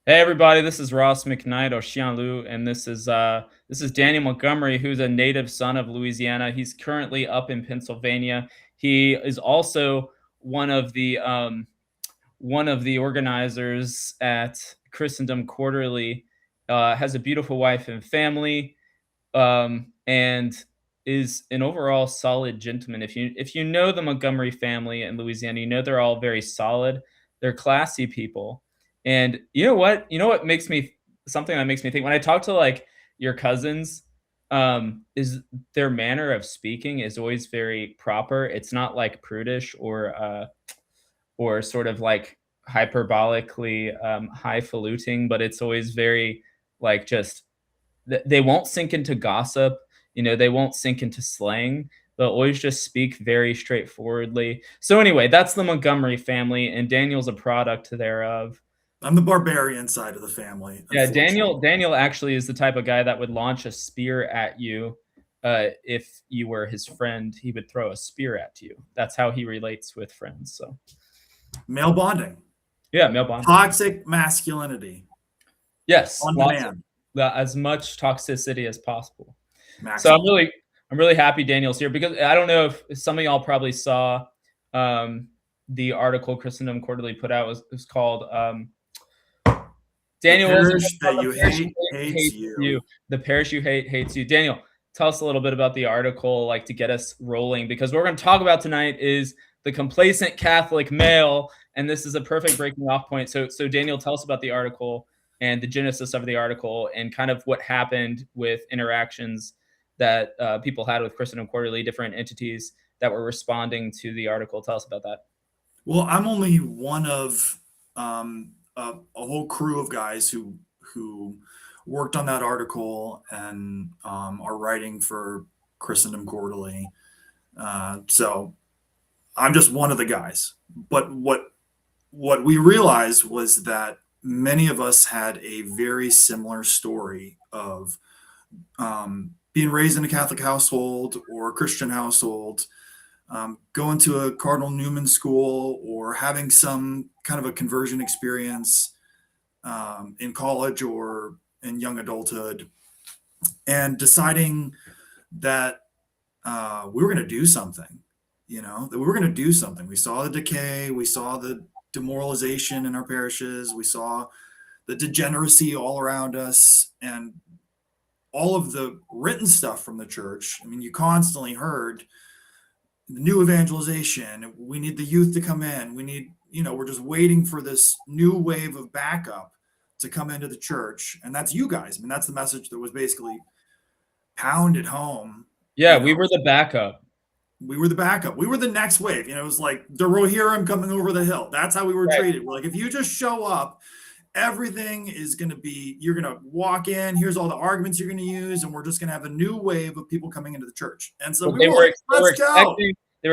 Hey everybody, this is Ross McKnight Oceanlu, and this is Daniel Montgomery, who's a native son of Louisiana. He's currently up in Pennsylvania. He is also one of the um, one of the organizers at Christendom Quarterly. Has a beautiful wife and family, and is an overall solid gentleman. If you know the Montgomery family in Louisiana, you know they're all very solid. They're classy people, and you know what? You know what makes me something that makes me think when I talk to like your cousins, is their manner of speaking is always very proper. It's not like prudish or sort of like hyperbolically highfalutin, but it's always very like just they won't sink into gossip. They won't sink into slang. They'll always just speak very straightforwardly. So anyway, that's the Montgomery family, and Daniel's a product thereof. I'm the barbarian side of the family, Yeah, unfortunately. Daniel actually is the type of guy that would launch a spear at you. If you were his friend, he would throw a spear at you. That's how he relates with friends. So Male bonding, yeah, male bonding. toxic masculinity Yes, on lots of demand, as much toxicity as possible. So I'm maximum. really I'm really happy Daniel's here because I don't know if some of y'all probably saw um, the article Christendom Quarterly put out was called The Daniel Wilson parish that about the you parish you hate hate hates hates you. you. The parish you hate hates you. Daniel, tell us a little bit about the article, like to get us rolling, because what we're going to talk about tonight is the complacent Catholic male, and this is a perfect breaking off point. So Daniel, tell us about the article and the genesis of the article, and kind of what happened with interactions that people had with Christendom Quarterly, different entities that were responding to the article. Tell us about that. Well, I'm only one of a whole crew of guys who worked on that article and are writing for Christendom Quarterly. So I'm just one of the guys. But what we realized was that many of us had a very similar story of being raised in a Catholic household or a Christian household, going to a Cardinal Newman school, or having some kind of a conversion experience in college or in young adulthood, and deciding that we were going to do something, that we were going to do something. We saw the decay, we saw the demoralization in our parishes, we saw the degeneracy all around us, and all of the written stuff from the church. I mean, you constantly heard the new evangelization. We need the youth to come in. We need, we're just waiting for this new wave of backup to come into the church. And that's you guys. I mean, that's the message that was basically pounded home. Yeah, we were the backup. We were the backup. We were the next wave. It was like the Rohirrim coming over the hill. That's how we were Right. treated. We're like, if you just show up, everything is going to be, you're going to walk in, here's all the arguments you're going to use, and we're just going to have a new wave of people coming into the church. And so Well, we were like, they were let's go.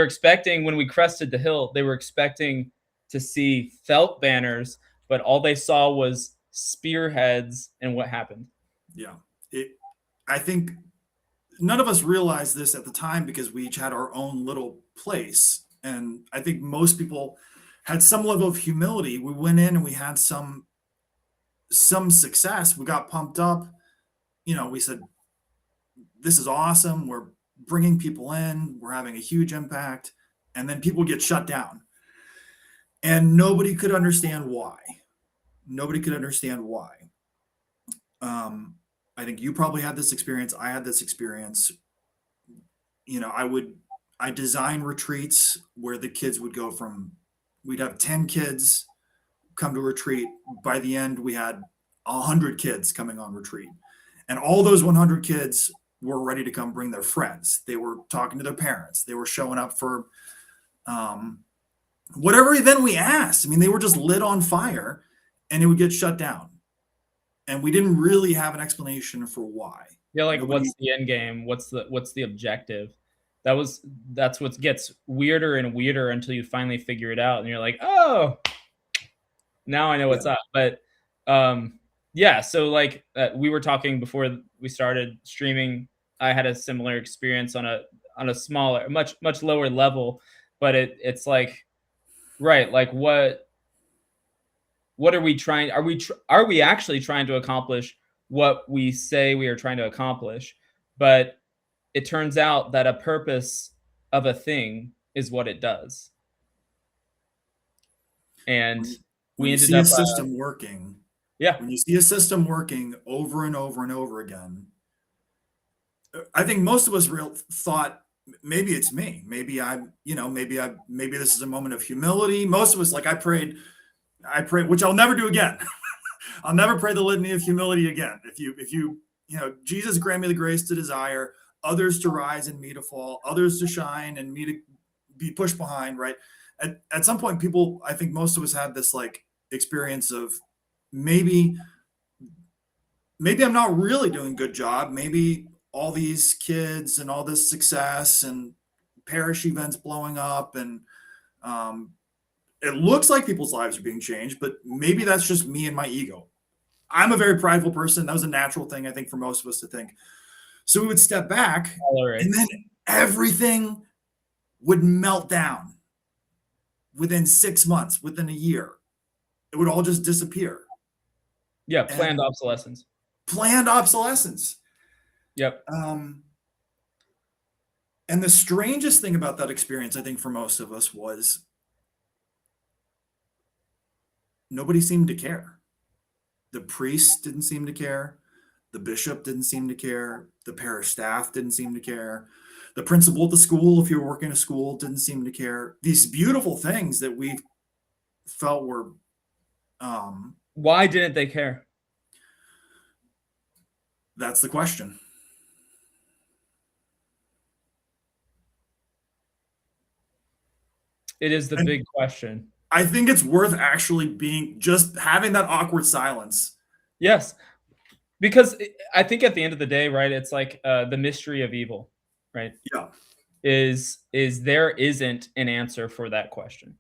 expecting when we crested the hill, they were expecting to see felt banners, but all they saw was spearheads. And what happened? Yeah. I think none of us realized this at the time because we each had our own little place. And I think most people had some level of humility. We went in and we had some success. We got pumped up. We said, this is awesome. We're bringing people in. We're having a huge impact. And then people get shut down. And nobody could understand why. Nobody could understand why. I think you probably had this experience. I had this experience. I design retreats where the kids would go from, we'd have 10 kids come to retreat. By the end, we had 100 kids coming on retreat. And all those 100 kids were ready to come bring their friends. They were talking to their parents. They were showing up for whatever event we asked. I mean, they were just lit on fire, and it would get shut down. And we didn't really have an explanation for why. Yeah, like Nobody. what's the end game? What's the objective? That's what gets weirder and weirder until you finally figure it out, and you're like, oh, now I know Yeah. what's up. But yeah, so like we were talking before we started streaming. I had a similar experience on a smaller, much lower level, but it's like right, like what are we trying? Are we actually trying to accomplish what we say we are trying to accomplish? But it turns out that a purpose of a thing is what it does, and When we you ended see a up, system working, yeah, when you see a system working over and over and over again, I think most of us real thought maybe it's me. Maybe I'm, maybe this is a moment of humility. Most of us, like I prayed, which I'll never do again. I'll never pray the litany of humility again. Jesus grant me the grace to desire, others to rise and me to fall, others to shine and me to be pushed behind, right? At some point, I think most of us had this like experience of maybe, maybe I'm not really doing a good job. Maybe all these kids and all this success and parish events blowing up and um, it looks like people's lives are being changed, but maybe that's just me and my ego. I'm a very prideful person. That was a natural thing, I think, for most of us to think. So we would step back and then everything would melt down within 6 months, within a year. It would all just disappear. yeah, And planned obsolescence. planned obsolescence. Yep. And the strangest thing about that experience, I think, for most of us was nobody seemed to care. The priest didn't seem to care. The bishop didn't seem to care. The parish staff didn't seem to care. The principal at the school, if you were working a school, didn't seem to care. These beautiful things that we felt were. Why didn't they care? That's the question. It is the big question. I think it's worth actually just having that awkward silence. Yes, because I think at the end of the day, right, it's like the mystery of evil, right? Yeah. Is there isn't an answer for that question.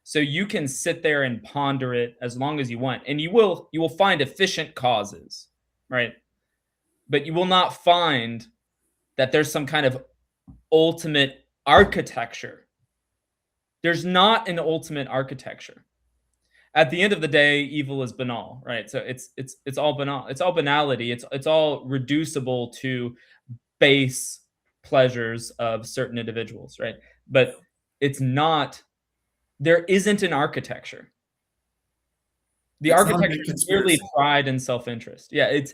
So you can sit there and ponder it as long as you want, and you will find efficient causes, right? But you will not find that there's some kind of ultimate architecture. There's not an ultimate architecture. At the end of the day, evil is banal, right? So it's all banal. It's all banality. It's all reducible to base pleasures of certain individuals, right? But it's not. There isn't an architecture. The It's not a architecture big is merely conspiracy. pride and self-interest. Yeah, it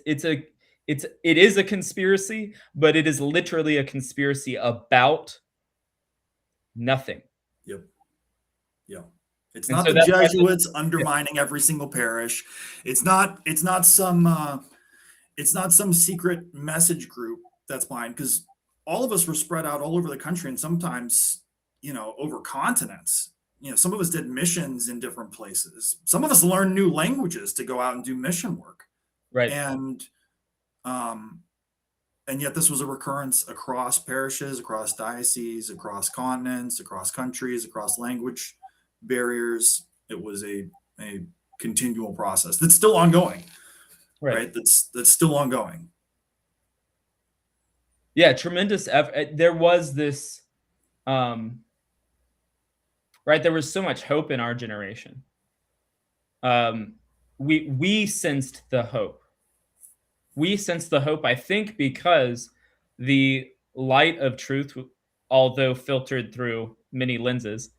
is a conspiracy, but it is literally a conspiracy about nothing. Yep. Yeah. It's And not so the that's why Jesuits yeah, undermining every single parish. It's not some secret message group that's mine because all of us were spread out all over the country and sometimes, over continents. Some of us did missions in different places. Some of us learned new languages to go out and do mission work. right. And um and yet this was a recurrence across parishes, across dioceses, across continents, across countries, across language barriers. It was a continual process that's still ongoing, Right. right? That's still ongoing. Yeah, tremendous effort. There was this um right, there was so much hope in our generation. Um we sensed the hope. We sensed the hope, I think, because the light of truth, although filtered through many lenses,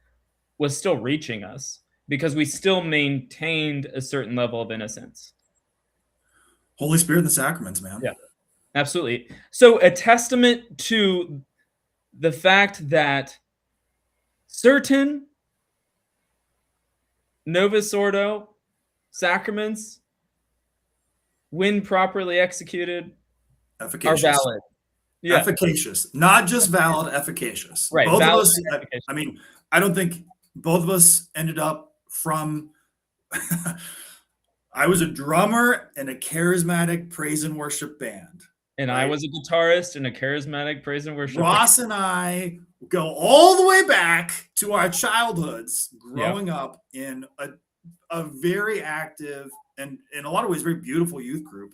was still reaching us because we still maintained a certain level of innocence. Holy Spirit and the sacraments, man. Yeah, absolutely. So, a testament to the fact that certain Novus Ordo sacraments, when properly executed, are Efficacious. valid. Yeah, Efficacious. Not just valid, efficacious. right. Both of Valid us, and efficacious. I mean, I don't think both of us ended up from. I was a drummer in a charismatic praise and worship band, And I right? was a guitarist in a charismatic praise and worship band. Ross and I go all the way back to our childhoods Yeah. growing up in a very active and in a lot of ways very beautiful youth group.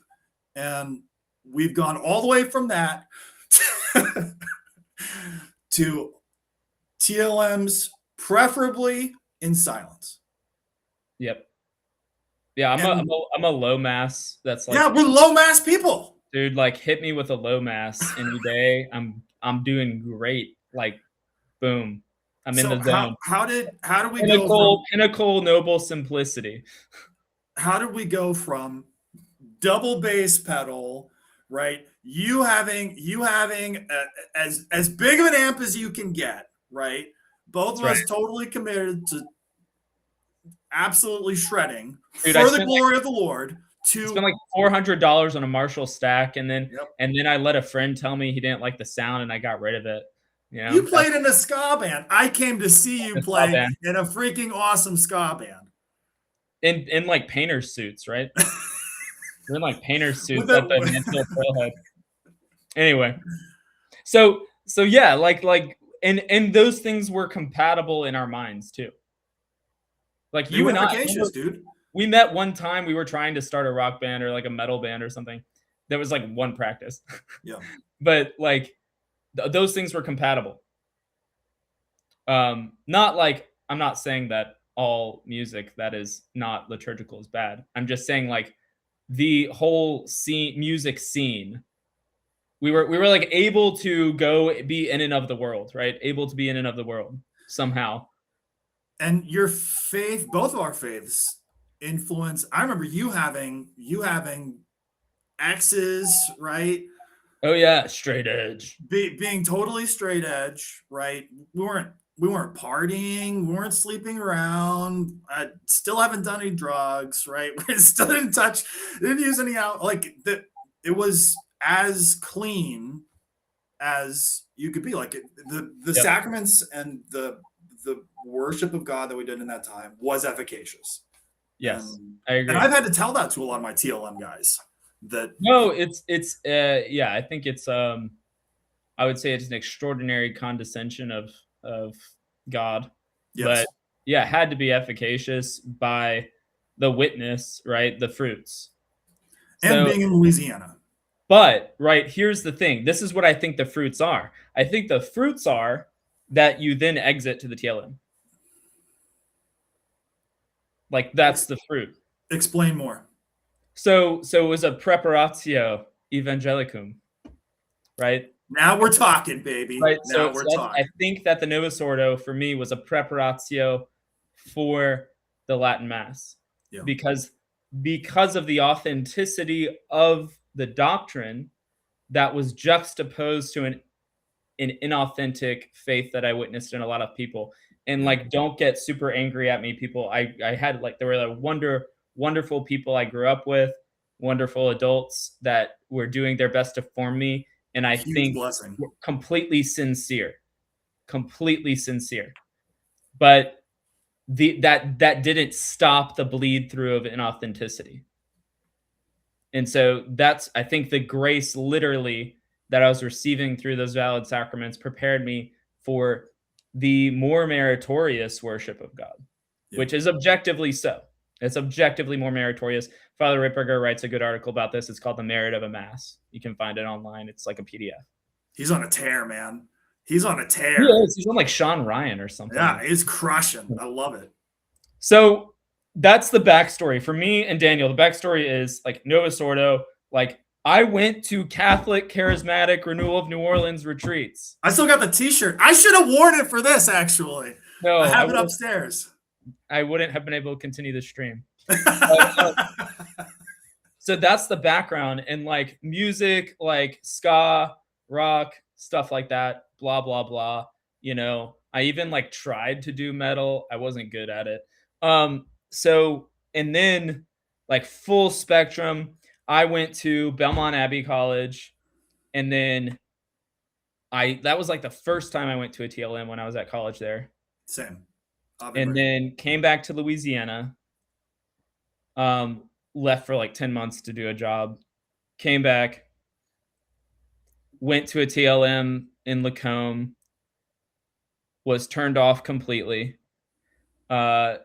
And we've gone all the way from that to TLMs, preferably in silence. Yep. Yeah, And I'm a low mass that's yeah, like, we're low mass people. dude, like hit me with a low mass any day. I'm doing great. Like, boom. I'm in So the zone. how did we go from Pinnacle noble simplicity. how did we go from double bass pedal, right? As big of an amp as you can get, right? Both That's of right. us totally committed to absolutely shredding Dude, for the glory of the Lord. I spent To like $400 on a Marshall stack, and Yep, then I let a friend tell me he didn't like the sound, and I got rid of it. You you know, that's played in a ska band. I came to see you the ska play band. in a freaking awesome ska band. In like painter's suits, right? We're in like painter's With suits at the a Mansfield Trailhead. Anyway, so yeah, and those things were compatible in our minds too. Like they you were and I, efficacious, dude. we met one time. We were trying to start a rock band or like a metal band or something. There was like one practice, Yeah. but like those things were compatible. Not like I'm not saying that all music that is not liturgical is bad. I'm just saying like the whole music scene. We were like able to go be in and of the world, right? Able to be in and of the world somehow. And your faith, both of our faiths, influence. I remember you having exes, right? Oh yeah, straight edge. Being totally straight edge, right? We weren't partying, we weren't sleeping around. I still haven't done any drugs, right? We still didn't touch, didn't use any out like that. It was as clean as you could be. Like the Yep. sacraments and the worship of God that we did in that time was efficacious. Yes, And I and agree. I've had to tell that to a lot of my TLM guys that No, yeah, I think it's I would say it's an extraordinary condescension of God, but yes, yeah, it had to be efficacious by the witness, right? The fruits. and So, being in Louisiana. but right, here's the thing. This is what I think the fruits are. I think the fruits are that you then exit to the TLM. Like that's Ex- the fruit. Explain more. So it was a preparatio evangelicum, right? Now we're talking, baby. Right. Now So we're that's, I talking. think that the Novus Ordo for me was a preparatio for the Latin Mass Yeah. because of the authenticity of the doctrine that was juxtaposed to an inauthentic faith that I witnessed in a lot of people. And Yeah. like, don't get super angry at me, people. I had like there were like wonderful people I grew up with, wonderful adults that were doing their best to form me, and I Huge think blessing. completely sincere, completely sincere. But that didn't stop the bleed through of inauthenticity. And so that's, I think, the grace literally that I was receiving through those valid sacraments prepared me for the more meritorious worship of God, Yeah. which is objectively so. It's objectively more meritorious. Father Ripperger writes a good article about this. It's called The Merit of a Mass. You can find it online. It's like a PDF. He's on a tear, man. He's on a He tear. is. He's on like Sean Ryan or something. Yeah, he's crushing. I love it. So that's the backstory for me and Daniel. The backstory is like Novus Ordo. Like I went to Catholic Charismatic Renewal of New Orleans retreats. I still got the T-shirt. I should have worn it for this. Actually, I No, have it upstairs. I wouldn't have been able to continue the stream. Uh, so that's the background and like music, like ska, rock, stuff like that. Blah blah blah. You know, I even like tried to do metal. I wasn't good at it. So and then like full spectrum. I went to Belmont Abbey College, and then I that was like the first time I went to a TLM when I was at college there, Same. Ave and Maria. then came back to Louisiana. Left for like 10 months to do a job. Came back, went to a TLM in Lacombe, was turned off completely. Uh,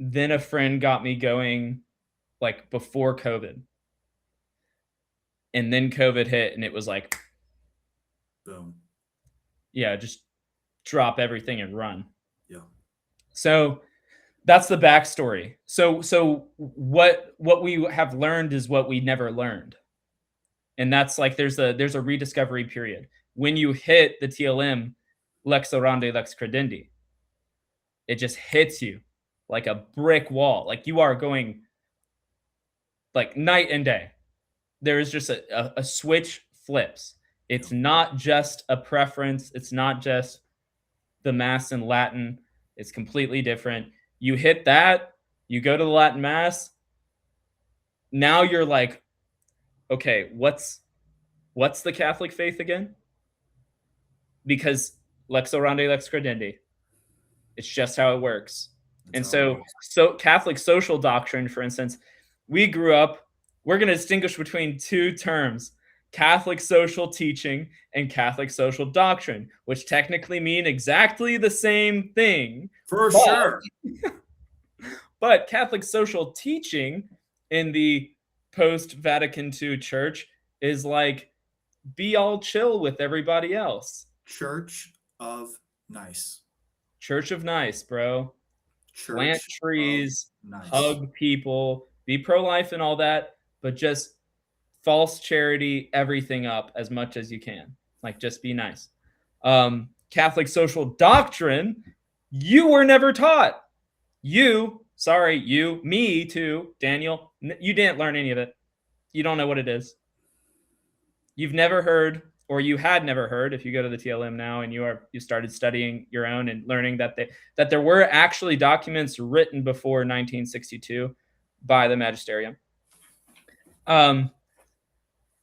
then a friend got me going like before COVID. And then COVID hit and it was like, Boom. yeah, just drop everything and run. Yeah. So That's the backstory. So what we have learned is what we never learned. And that's like there's a rediscovery period. When you hit the TLM, lex orandi, lex credendi, it just hits you like a brick wall. Like you are going like night and day. There is just a switch flips. It's not just a preference. It's not just the Mass in Latin. It's completely different. You hit that, you go to the Latin Mass. Now you're like, okay, what's the Catholic faith again? Because lex orandi, lex credendi. It's just how it works. That's And how it so, goes. so Catholic social doctrine, for instance, we grew up, we're going to distinguish between two terms, Catholic social teaching and Catholic social doctrine, which technically mean exactly the same thing. For But, sure. but Catholic social teaching in the post Vatican II church is like, be all chill with everybody else. Church of Nice. Church of Nice, bro. Plant Church of trees, Nice. hug people, be pro-life and all that, but just false charity everything up as much as you can. Like, just be nice. Catholic social doctrine, you were never taught. Me too, Daniel, you didn't learn any of it. You don't know what it is. You've never heard, or you had never heard, if you go to the TLM now and you started studying your own and learning that there were actually documents written before 1962 by the magisterium.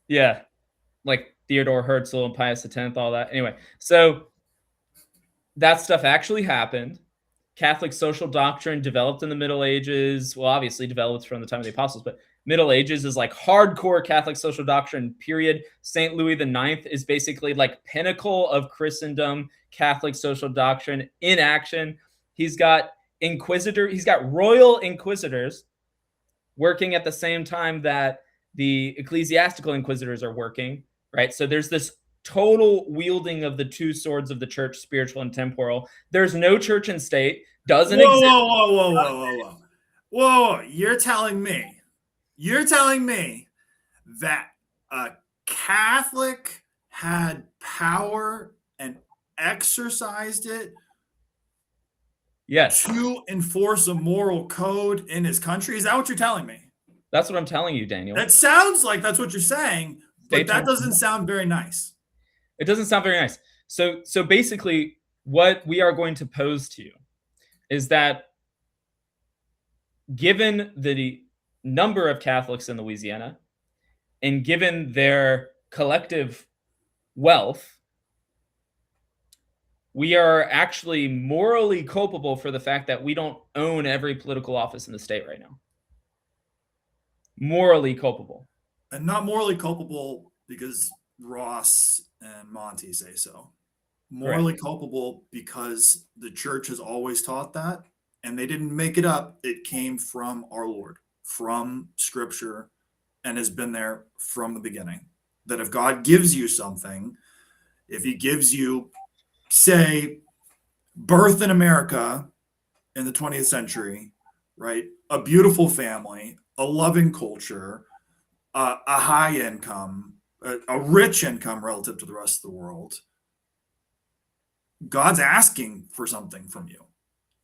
Yeah, like Theodore Herzl and Pius X, all that. Anyway, so that stuff actually happened. Catholic social doctrine developed in the Middle Ages. Well, obviously developed from the time of the apostles, but Middle Ages is like hardcore Catholic social doctrine, period. St. Louis the Ninth is basically like pinnacle of Christendom, Catholic social doctrine in action. He's got royal inquisitors working at the same time that the ecclesiastical inquisitors are working, right? So there's this total wielding of the two swords of the church, spiritual and temporal. There's no church and state, doesn't Whoa, exist. whoa, whoa, whoa, whoa, whoa, whoa. Whoa, you're telling me that a Catholic had power and exercised it Yes, to enforce a moral code in his country? Is that what you're telling me? that's what I'm telling you, Daniel. That sounds like that's what you're saying, but that doesn't sound very nice. It doesn't sound very nice. So basically, what we are going to pose to you is that given the number of Catholics in Louisiana and given their collective wealth, we are actually morally culpable for the fact that we don't own every political office in the state right now. Morally culpable. And not morally culpable because Ross and Monty say so. Morally culpable because the church has always taught that, and they didn't make it up. It came from our Lord, from Scripture, and has been there from the beginning. That if God gives you something, if he gives you, say, birth in America in the 20th century, right? A beautiful family, a loving culture, a high income, a rich income relative to the rest of the world, God's asking for something from you.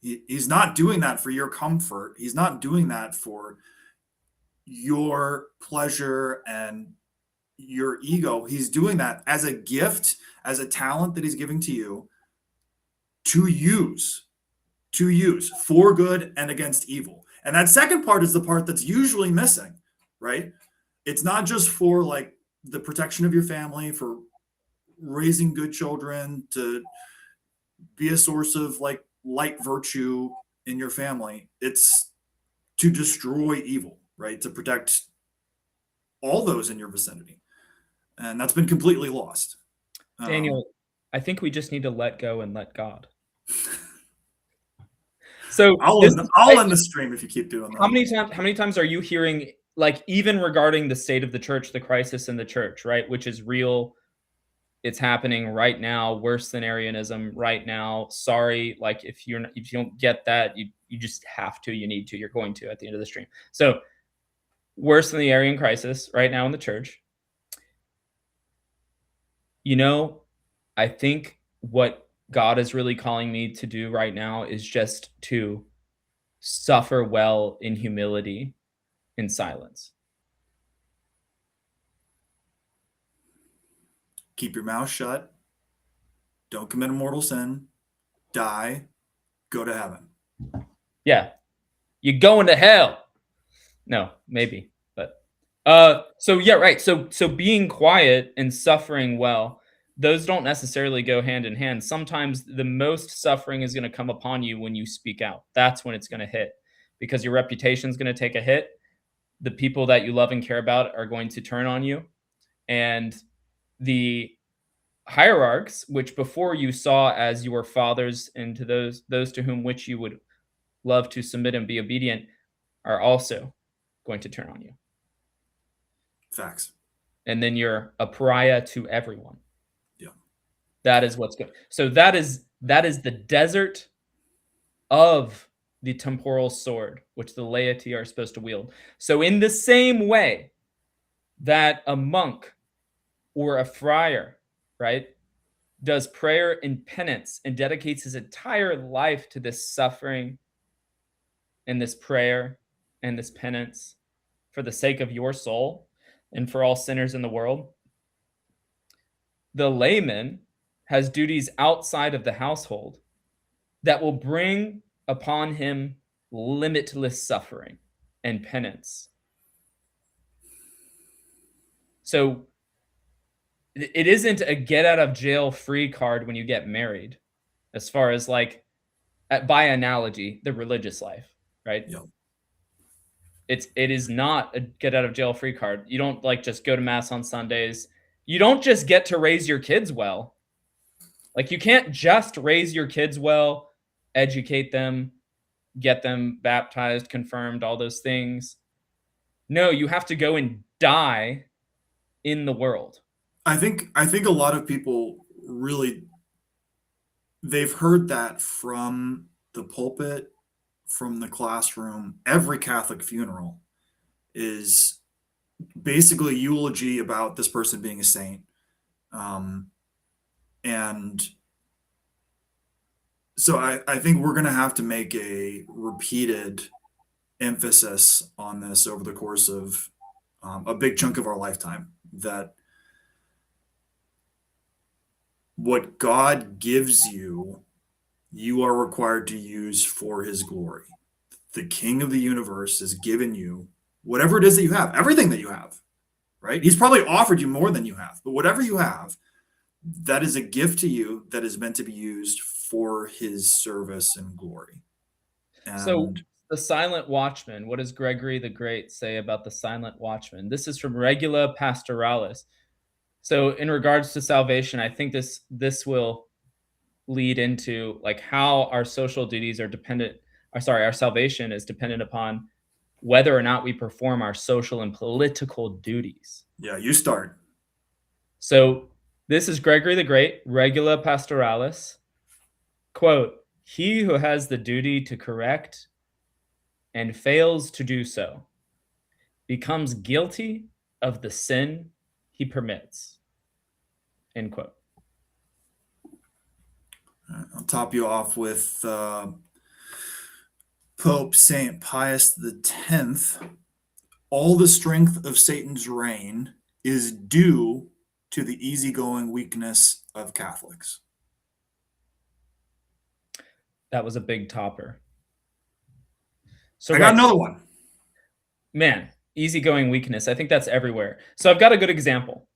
He's not doing that for your comfort. He's not doing that for your pleasure and your ego. He's doing that as a gift, as a talent that he's giving to you to use for good and against evil. And that second part is the part that's usually missing, right? It's not just for like the protection of your family, for raising good children, to be a source of like light virtue in your family. It's to destroy evil, right? To protect all those in your vicinity. And that's been completely lost. Daniel, I think we just need to let go and let God. So I'll end the stream if you keep doing that. How many times are you hearing, like, even regarding the state of the church, the crisis in the church, right? Which is real. It's happening right now, worse than Arianism right now. Sorry, like if you don't get that, you just have to, you need to, you're going to at the end of the stream. So worse than the Arian crisis right now in the church. You know, I think what God is really calling me to do right now is just to suffer well in humility, in silence. Keep your mouth shut. Don't commit a mortal sin. Die. Go to heaven. Yeah, you're going to hell. No, maybe, but so yeah, right. So being quiet and suffering well, those don't necessarily go hand in hand. Sometimes the most suffering is going to come upon you when you speak out. That's when it's going to hit, because your reputation is going to take a hit. The people that you love and care about are going to turn on you, and the hierarchs, which before you saw as your fathers and to those to whom which you would love to submit and be obedient, are also going to turn on you. Facts. And then you're a pariah to everyone. Yeah. That is what's good. So that is the desert of the temporal sword, which the laity are supposed to wield. So in the same way that a monk or a friar, right, does prayer and penance and dedicates his entire life to this suffering and this prayer and this penance for the sake of your soul and for all sinners in the world, the layman has duties outside of the household that will bring upon him limitless suffering and penance. So it isn't a get out of jail free card when you get married, as far as like, by analogy, the religious life, right? Yeah. It is not a get out of jail free card. You don't like just go to mass on Sundays. You don't just get to raise your kids well. Like you can't just raise your kids well, educate them, get them baptized, confirmed, all those things. No, you have to go and die in the world. I think a lot of people really, they've heard that from the pulpit, from the classroom. Every Catholic funeral is basically eulogy about this person being a saint. And so I think we're going to have to make a repeated emphasis on this over the course of a big chunk of our lifetime, that what God gives you, you are required to use for his glory. The King of the universe has given you whatever it is that you have, everything that you have, right? He's probably offered you more than you have, but whatever you have, that is a gift to you that is meant to be used for his service and glory. So And the silent watchman, what does Gregory the Great say about the silent watchman? This is from Regula Pastoralis. So in regards to salvation, I think this will lead into like how our social duties are dependent, or sorry, our salvation is dependent upon whether or not we perform our social and political duties. yeah, you start. So this is Gregory the Great, Regula Pastoralis. Quote, he who has the duty to correct and fails to do so becomes guilty of the sin he permits. End quote. I'll top you off with Pope St. Pius X. All the strength of Satan's reign is due to the easygoing weakness of Catholics. That was a big topper. So I got another one. Man, easygoing weakness. I think that's everywhere. So I've got a good example.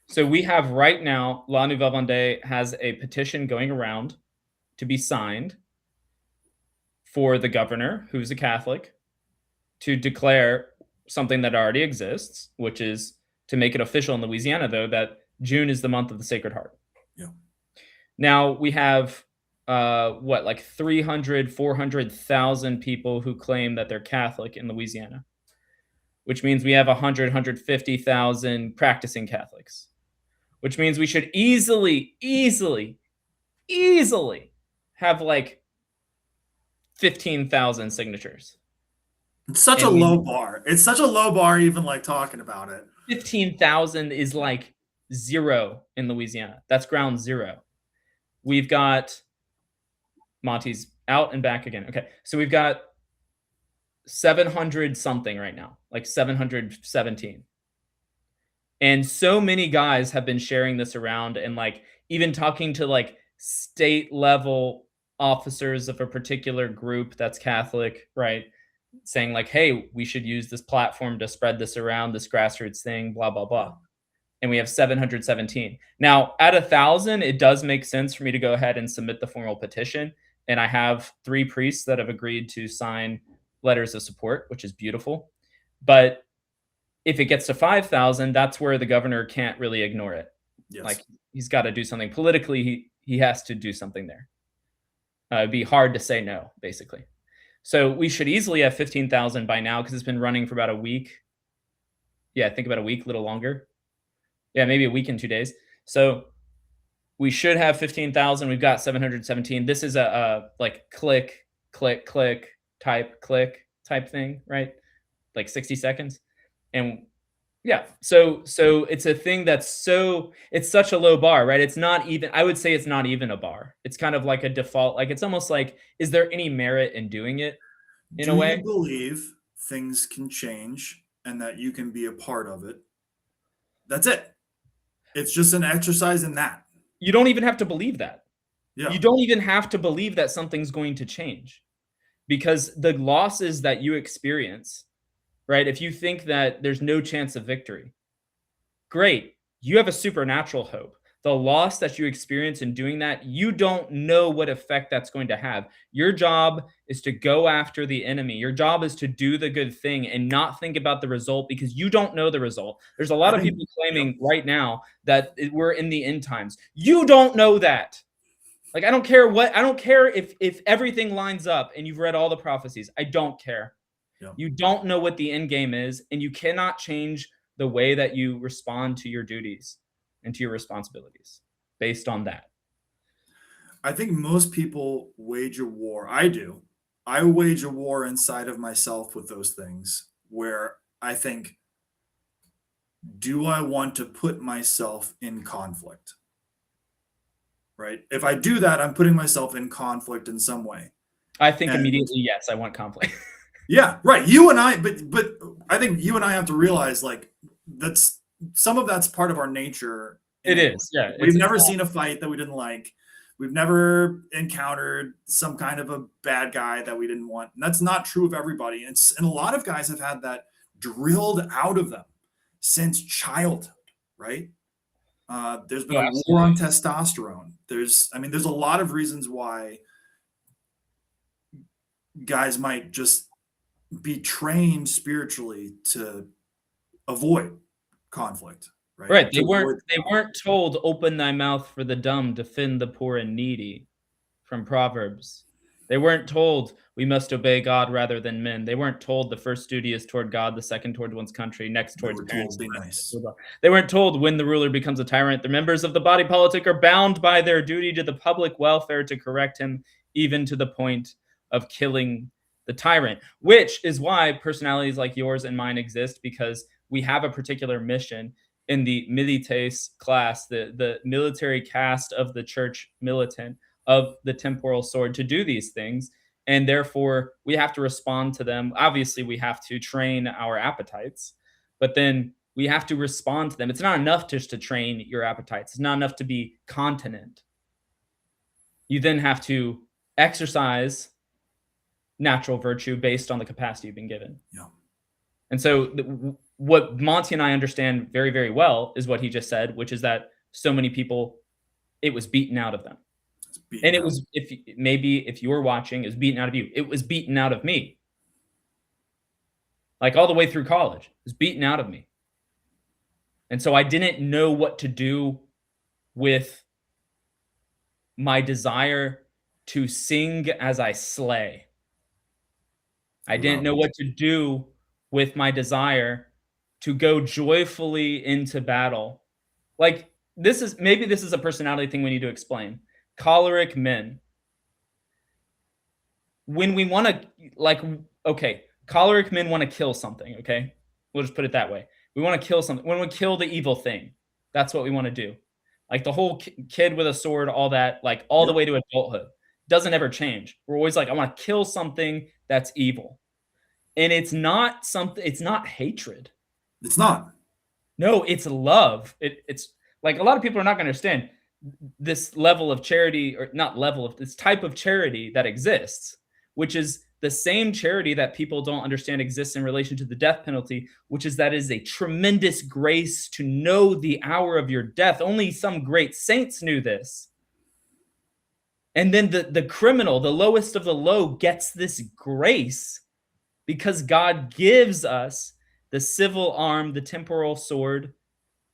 So we have right now, La Nouvelle Vendée has a petition going around to be signed for the governor, who's a Catholic, to declare something that already exists, which is to make it official in Louisiana, though, that June is the month of the Sacred Heart. Yeah. Now we have like 300, 400,000 people who claim that they're Catholic in Louisiana, which means we have 100, 150,000 practicing Catholics. which means we should easily have like 15,000 signatures. It's such a And low we bar. It's such a low bar, even like talking about it. 15,000 is like zero in Louisiana. That's ground zero. We've got Monty's out and back again. Okay. So we've got 700 something right now, like 717. And so many guys have been sharing this around and like even talking to like state level officers of a particular group that's Catholic, right? Saying like, hey, we should use this platform to spread this around, this grassroots thing, blah, blah, Yeah. blah. And we have 717. Now, at 1,000, it does make sense for me to go ahead and submit the formal petition. And I have 3 priests that have agreed to sign letters of support, which is beautiful. But if it gets to 5,000, that's where the governor can't really ignore it. Yes. Like he's got to do something politically. He has to do something there. It'd be hard to say no, basically. So we should easily have 15,000 by now because it's been running for about a week. Yeah, I think about a week, a little longer. Yeah, maybe a week and 2 days. So we should have 15,000. We've got 717. This is a like click type thing, right? Like 60 seconds. And yeah, so it's a thing that's it's such a low bar, right? It's not even I would say it's not even a bar. It's kind of like a default, like it's almost like, is there any merit in doing it in a Do you way? believe things can change and that you can be a part of it? That's it. It's just an exercise in that. You don't even have to believe that. Yeah. You don't even have to believe that something's going to change because the losses that you experience, right? If you think that there's no chance of victory, great. You have a supernatural hope. The loss that you experience in doing that, you don't know what effect that's going to have. Your job is to go after the enemy. Your job is to do the good thing and not think about the result because you don't know the result. There's a I lot of think, people yep. claiming right now that we're in the end times. You don't know that. Like I don't care if everything lines up and you've read all the prophecies. I don't care. Yep. You don't know what the end game is, and you cannot change the way that you respond to your duties and to your responsibilities based on that. I think most people wage a war. I do. I wage a war inside of myself with those things where I think, do I want to put myself in conflict? Right? If I do that, I'm putting myself in conflict in some way. I think And immediately, yes, I want conflict. yeah, right. You and I, but I think you and I have to realize like that's some of that's part of our nature It innately. is, yeah. We've never seen a fight that we didn't like. We've never encountered some kind of a bad guy that we didn't want. And that's not true of everybody. And a lot of guys have had that drilled out of them since childhood, right? There's been Oh, a war absolutely. on testosterone. There's a lot of reasons why guys might just be trained spiritually to avoid conflict, right? Right. To avoid They weren't told open thy mouth for the dumb, defend the poor and needy from Proverbs. They weren't told we must obey God rather than men. They weren't told the first duty is toward God, the second toward one's country, next they towards were parents. told be nice. They weren't told when the ruler becomes a tyrant, the members of the body politic are bound by their duty to the public welfare to correct him, even to the point of killing the tyrant, which is why personalities like yours and mine exist because we have a particular mission in the milites class, the military caste of the church militant of the temporal sword to do these things. And therefore, we have to respond to them. Obviously, we have to train our appetites, but then we have to respond to them. It's not enough just to train your appetites, it's not enough to be continent. You then have to exercise natural virtue based on the capacity you've been given. Yeah. And so, what Monty and I understand very, very well is what he just said, which is that so many people, it was beaten out of them. It's beaten And it out. was, if you're watching, it was beaten out of you. It was beaten out of me. Like all the way through college, it was beaten out of me. And so I didn't know what to do with my desire to sing as I slay. I didn't Love know it. what to do with my desire to go joyfully into battle. Like this is a personality thing we need to explain. Choleric men, when we want to, like, okay, choleric men want to kill something. Okay, we'll just put it that way. We want to kill something. When we kill the evil thing, that's what we want to do. Like the whole kid with a sword, all that, like all the Yep. way to adulthood, doesn't ever change. We're always like, I want to kill something that's evil, and it's not something. It's not hatred. It's not. No, it's love. It's like a lot of people are not going to understand this level of charity, or not level of this type of charity that exists, which is the same charity that people don't understand exists in relation to the death penalty, which is that is a tremendous grace to know the hour of your death. Only some great saints knew this. And then the criminal, the lowest of the low, gets this grace because God gives us the civil arm, the temporal sword,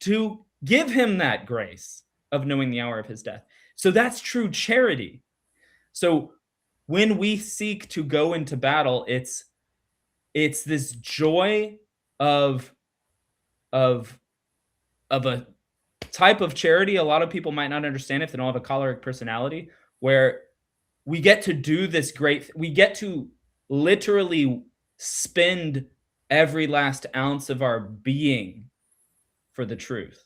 to give him that grace of knowing the hour of his death. So that's true charity. So when we seek to go into battle, it's this joy of of of a type of charity a lot of people might not understand if they don't have a choleric personality, where we get to do this we get to literally spend every last ounce of our being for the truth.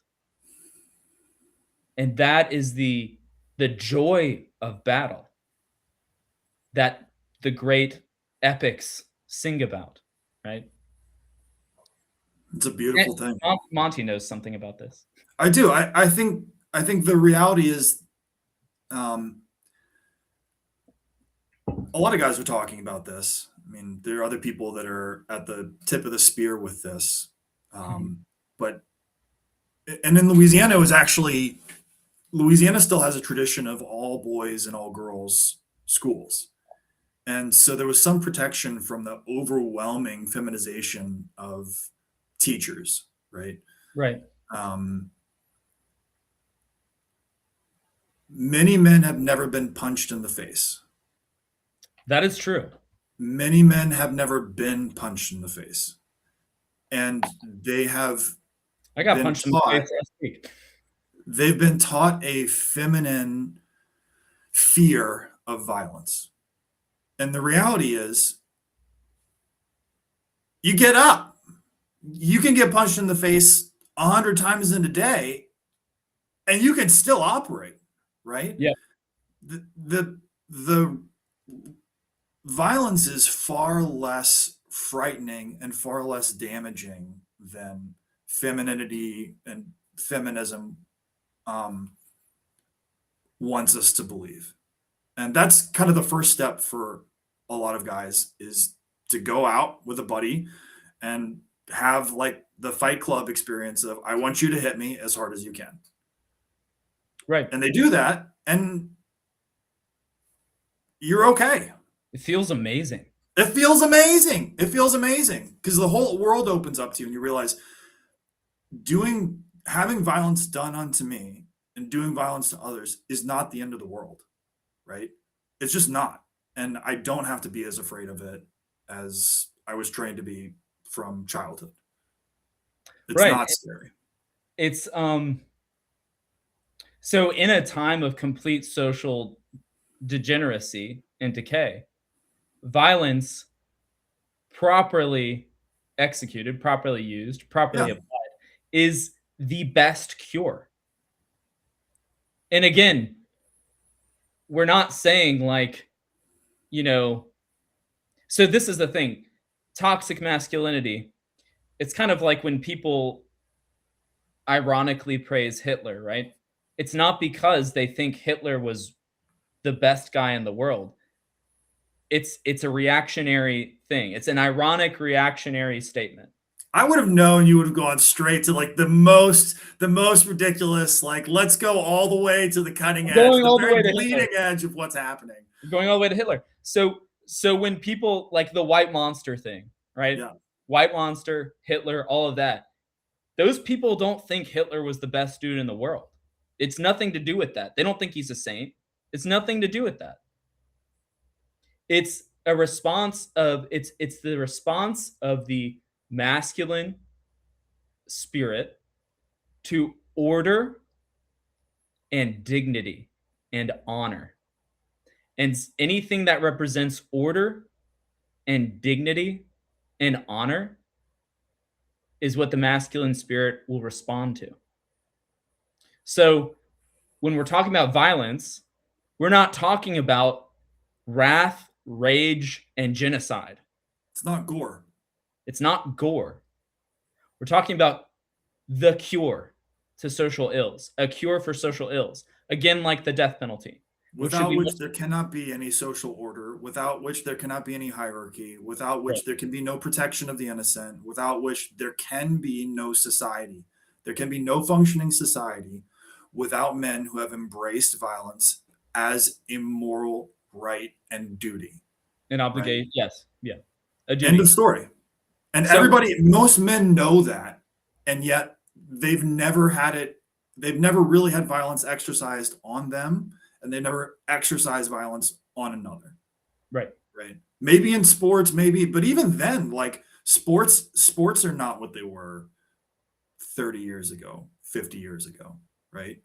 And that is the joy of battle that the great epics sing about, right? It's a And beautiful thing. Monty knows something about this. I do. I think the reality is, um, a lot of guys are talking about this. I mean, there are other people that are at the tip of the spear with this. But and in Louisiana, it was actually Louisiana still has a tradition of all boys and all girls schools. And so there was some protection from the overwhelming feminization of teachers, right? Right. Um, Many men have never been punched in the face. That is true. Many men have never been punched in the face. And they have I got been punched in the taught, face last week. they've been taught a feminine fear of violence. And the reality is, you get up. You can get punched in the face 100 times in a day, and you can still operate, right? Yeah. The violence is far less frightening and far less damaging than femininity and feminism um, wants us to believe. And that's kind of the first step for a lot of guys, is to go out with a buddy and have like the Fight Club experience of, I want you to hit me as hard as you can. Right. And they do that, and you're okay. It feels amazing. It feels amazing. It feels amazing because the whole world opens up to you, and you realize having violence done unto me and doing violence to others is not the end of the world, right? It's just not. And I don't have to be as afraid of it as I was trained to be from childhood. It's Right. not scary. It's so in a time of complete social degeneracy and decay, violence properly executed, properly used, properly Yeah. applied is the best cure. And again, we're not saying like, you know, so this is the thing. Toxic masculinity, it's kind of like when people ironically praise Hitler, right? It's not because they think Hitler was the best guy in the world. It's a reactionary thing. It's an ironic reactionary statement. I would have known you would have gone straight to like the most ridiculous, like, let's go all the way to the cutting edge, Going the all the very way to bleeding Hitler. edge of what's happening. Going all the way to Hitler. So when people like the white monster thing, right? Yeah. White monster, Hitler, all of that. Those people don't think Hitler was the best dude in the world. It's nothing to do with that. They don't think he's a saint. It's nothing to do with that. It's a response of it's the response of the masculine spirit to order and dignity and honor. And anything that represents order and dignity and honor is what the masculine spirit will respond to. So when we're talking about violence, we're not talking about wrath, rage, and genocide. It's not gore. It's not gore. We're talking about the cure to social ills, a cure for social ills. Again, like the death penalty. Without which there cannot be any social order, without which there cannot be any hierarchy, without which there can be no protection of the innocent, without which there can be no society. There can be no functioning society without men who have embraced violence as immoral right and duty. An obligation, right? Yes, yeah. A duty. End of story. And most men know that, and yet they've never really had violence exercised on them, and they never exercise violence on another. Right. Maybe in sports, but even then, like sports are not what they were 30 years ago, 50 years ago, right?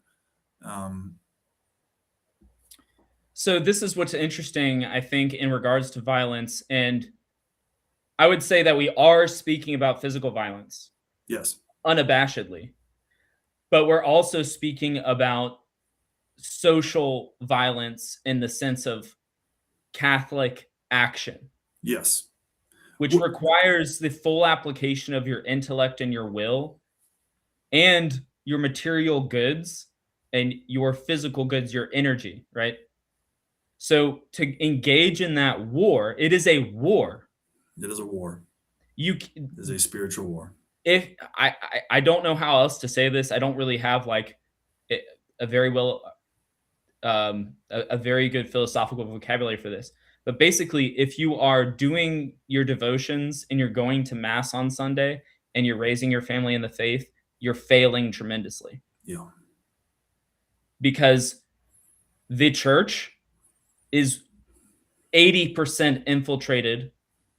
So this is what's interesting, I think, in regards to violence. And I would say that we are speaking about physical violence. Yes. Unabashedly. But we're also speaking about social violence in the sense of Catholic action. Yes. Which requires the full application of your intellect and your will and your material goods and your physical goods, your energy, right? So to engage in that war, it is a war. It is a war. It is a spiritual war. If I don't know how else to say this, I don't really have like a very good philosophical vocabulary for this. But basically, if you are doing your devotions and you're going to mass on Sunday and you're raising your family in the faith, you're failing tremendously. Yeah. Because the church is 80% infiltrated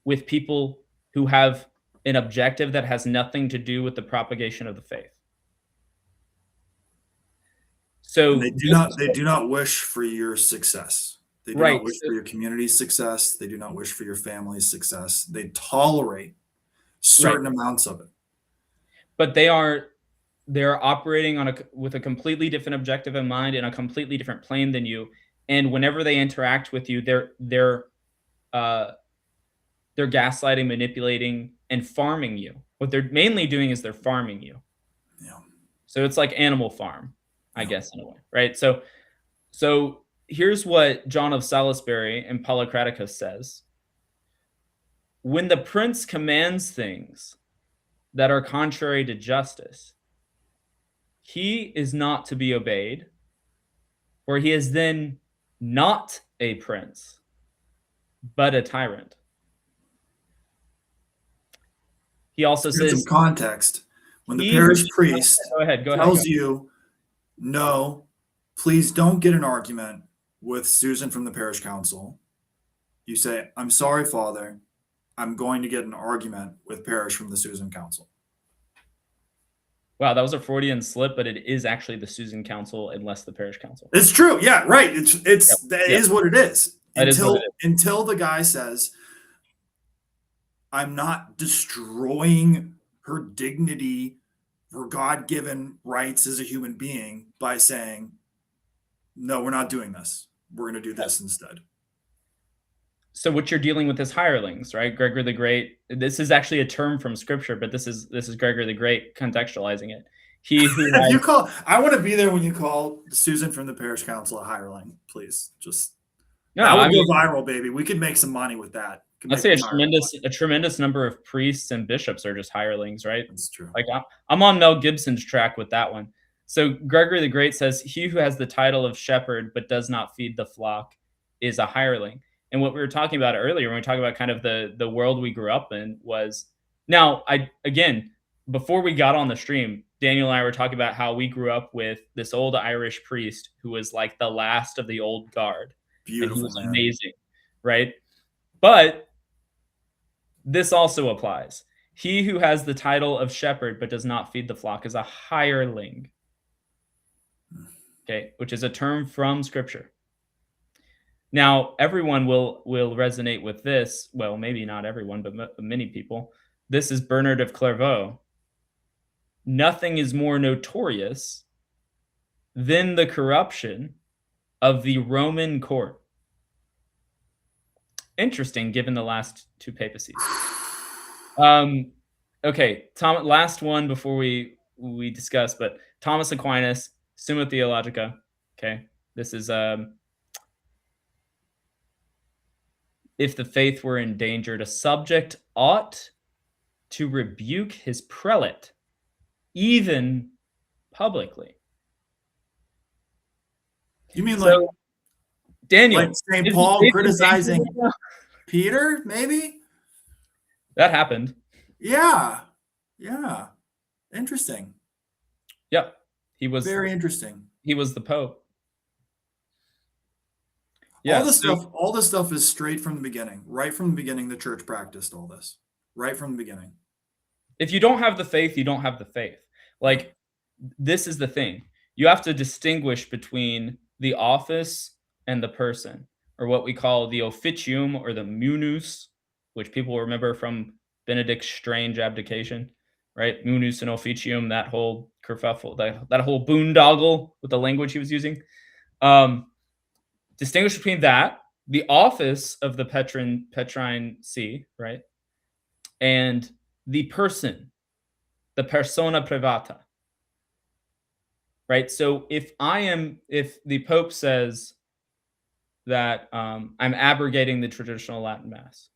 with people who have an objective that has nothing to do with the propagation of the faith. So and they do not wish for your success. They do not wish for your community's success. They do not wish for your family's success. They tolerate certain amounts of it. But they're operating with a completely different objective in mind and a completely different plane than you. And whenever they interact with you, they're gaslighting, manipulating, and farming you. What they're mainly doing is they're farming you. Yeah. So it's like Animal Farm, I guess, in a way, right? So here's what John of Salisbury in Polycraticus says. When the prince commands things that are contrary to justice, he is not to be obeyed, for he is then not a prince, but a tyrant. He also says, some context. When the parish priest tells you, no, please don't get an argument with Susan from the parish council, you say, I'm sorry, Father, I'm going to get an argument with parish from the Susan council. Wow, that was a Freudian slip, but it is actually the Susan council and less the parish council. It's true. Yeah, right. That is what it is. Until the guy says, I'm not destroying her dignity, her God-given rights as a human being by saying, no, we're not doing this. We're going to do this instead. So what you're dealing with is hirelings, right? Gregory the Great. This is actually a term from Scripture, but this is Gregory the Great contextualizing it. He who I want to be there when you call Susan from the parish council a hireling, please. That would go viral, baby. We could make some money with that. I'd say a tremendous number of priests and bishops are just hirelings, right? That's true. Like I'm on Mel Gibson's track with that one. So Gregory the Great says, he who has the title of shepherd but does not feed the flock is a hireling. And what we were talking about earlier when we talk about kind of the world we grew up in was, now before we got on the stream, Daniel and I were talking about how we grew up with this old Irish priest who was like the last of the old guard. Beautiful, and he was amazing, right? But this also applies. He who has the title of shepherd but does not feed the flock is a hireling. okay, which is a term from Scripture. Now, everyone will resonate with this. Well, maybe not everyone, but many people. This is Bernard of Clairvaux. Nothing is more notorious than the corruption of the Roman court. Interesting, given the last two papacies. Um, okay, Tom. Last one before we discuss, but Thomas Aquinas, Summa Theologica. Okay, this is if the faith were endangered, a subject ought to rebuke his prelate, even publicly. You mean So, like Daniel, St. is the Paul faith endangered criticizing right now? Peter, maybe? That happened. Yeah. Yeah. Interesting. Yep, he was Very interesting. he was the Pope. All Yeah, this so stuff, all this stuff is straight from the beginning. Right from the beginning, the church practiced all this. Right from the beginning. if you don't have the faith, you don't have the faith. Yeah. Like, this is the thing. You have to distinguish between the office and the person, or what we call the officium or the munus, which people remember from Benedict's strange abdication, right? Munus and officium, that whole kerfuffle, that whole boondoggle with the language he was using. Um, distinguish between that, the office of the Petrine see, right? And the person, the persona privata, right? So if the Pope says that I'm abrogating the traditional Latin Mass,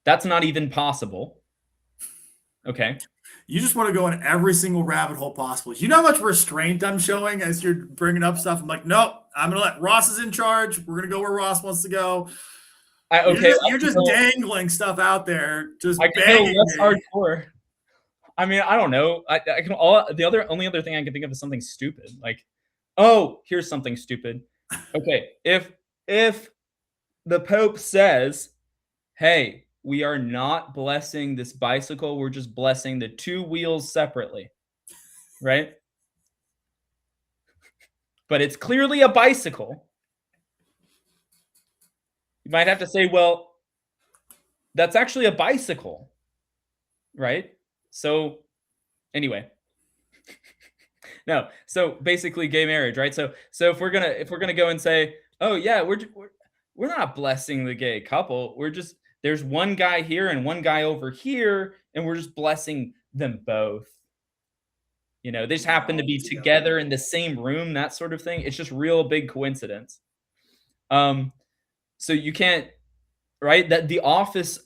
that's not even possible. Okay. You just want to go in every single rabbit hole possible. You know how much restraint I'm showing as you're bringing up stuff? I'm like, nope, I'm going to let Ross is in charge. We're going to go where Ross wants to go. Okay. You're just dangling stuff out there, just I can go begging less me. hardcore. I mean, I don't know. I can only other thing I can think of is something stupid. Like, oh, here's something stupid. Okay, if the Pope says, "Hey, we are not blessing this bicycle. We're just blessing the two wheels separately," right? But it's clearly a bicycle. You might have to say, "Well, that's actually a bicycle," right? So, anyway. No. So basically gay marriage, right? So if we're gonna go and say, oh yeah, we're not blessing the gay couple. We're just there's one guy here and one guy over here, and we're just blessing them both. You know, they just happen to be together in the same room, that sort of thing. It's just real big coincidence. So you can't, right? That the office